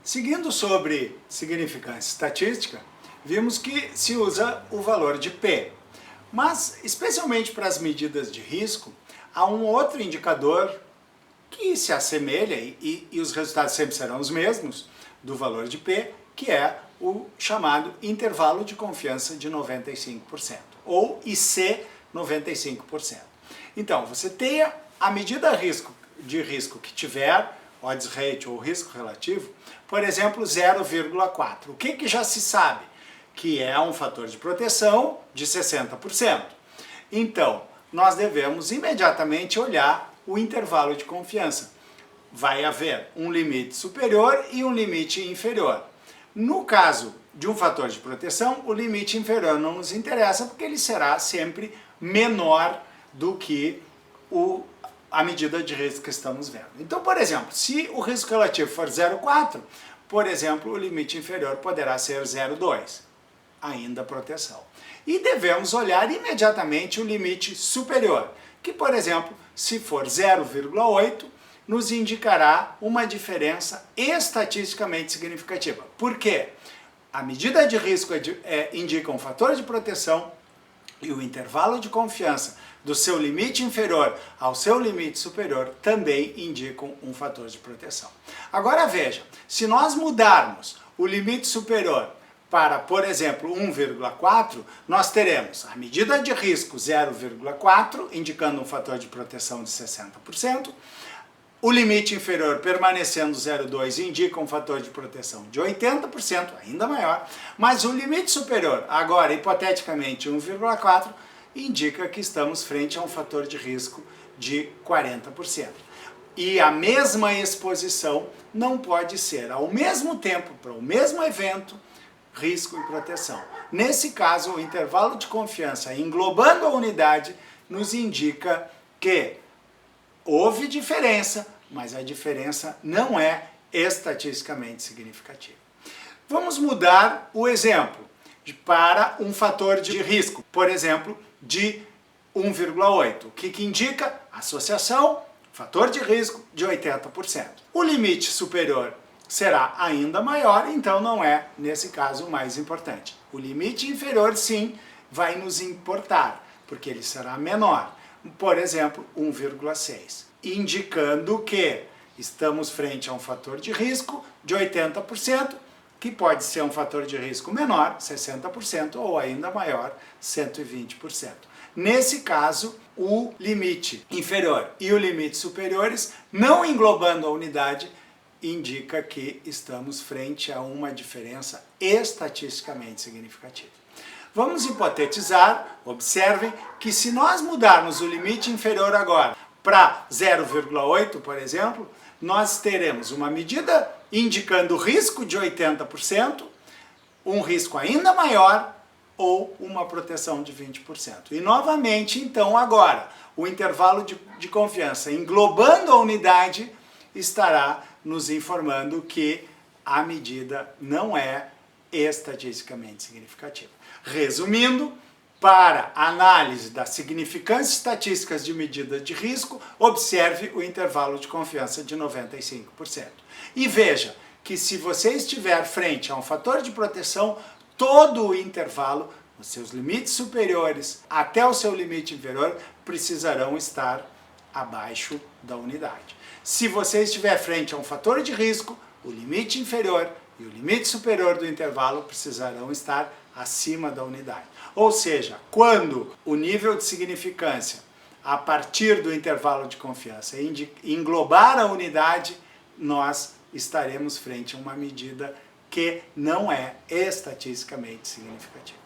Seguindo sobre significância estatística, vimos que se usa o valor de P. Mas, especialmente para as medidas de risco, há um outro indicador que se assemelha, e os resultados sempre serão os mesmos, do valor de P, que é o chamado intervalo de confiança de 95%, ou IC 95%. Então, você tem a medida de risco que tiver, odds ratio ou risco relativo, por exemplo, 0,4. O que já se sabe? Que é um fator de proteção de 60%. Então, nós devemos imediatamente olhar o intervalo de confiança. Vai haver um limite superior e um limite inferior. No caso de um fator de proteção, o limite inferior não nos interessa porque ele será sempre menor do que a medida de risco que estamos vendo. Então, por exemplo, se o risco relativo for 0,4, por exemplo, o limite inferior poderá ser 0,2, ainda proteção. E devemos olhar imediatamente o limite superior, que, por exemplo, se for 0,8, nos indicará uma diferença estatisticamente significativa. Por quê? A medida de risco indica um fator de proteção e o intervalo de confiança do seu limite inferior ao seu limite superior também indicam um fator de proteção. Agora veja, se nós mudarmos o limite superior para, por exemplo, 1,4, nós teremos a medida de risco 0,4, indicando um fator de proteção de 60%, o limite inferior permanecendo 0,2 indica um fator de proteção de 80%, ainda maior, mas o limite superior, agora hipoteticamente 1,4, indica que estamos frente a um fator de risco de 40%. E a mesma exposição não pode ser, ao mesmo tempo, para o mesmo evento, risco e proteção. Nesse caso, o intervalo de confiança, englobando a unidade, nos indica que houve diferença, mas a diferença não é estatisticamente significativa. Vamos mudar o exemplo para um fator de risco, por exemplo, de 1,8, o que indica associação, fator de risco de 80%. O limite superior será ainda maior, então não é, nesse caso, o mais importante. O limite inferior, sim, vai nos importar, porque ele será menor, por exemplo, 1,6, indicando que estamos frente a um fator de risco de 80%, que pode ser um fator de risco menor, 60%, ou ainda maior, 120%. Nesse caso, o limite inferior e o limite superiores, não englobando a unidade, indica que estamos frente a uma diferença estatisticamente significativa. Vamos hipotetizar, observem, que se nós mudarmos o limite inferior agora para 0,8, por exemplo, nós teremos uma medida indicando risco de 80%, um risco ainda maior ou uma proteção de 20%. E novamente, então, agora, o intervalo de confiança englobando a unidade estará nos informando que a medida não é estatisticamente significativa. Resumindo, para análise da significância estatística de medida de risco, observe o intervalo de confiança de 95%. E veja que se você estiver frente a um fator de proteção, todo o intervalo, os seus limites superiores até o seu limite inferior, precisarão estar abaixo da unidade. Se você estiver frente a um fator de risco, o limite inferior e o limite superior do intervalo precisarão estar acima da unidade. Ou seja, quando o nível de significância a partir do intervalo de confiança englobar a unidade, nós estaremos frente a uma medida que não é estatisticamente significativa.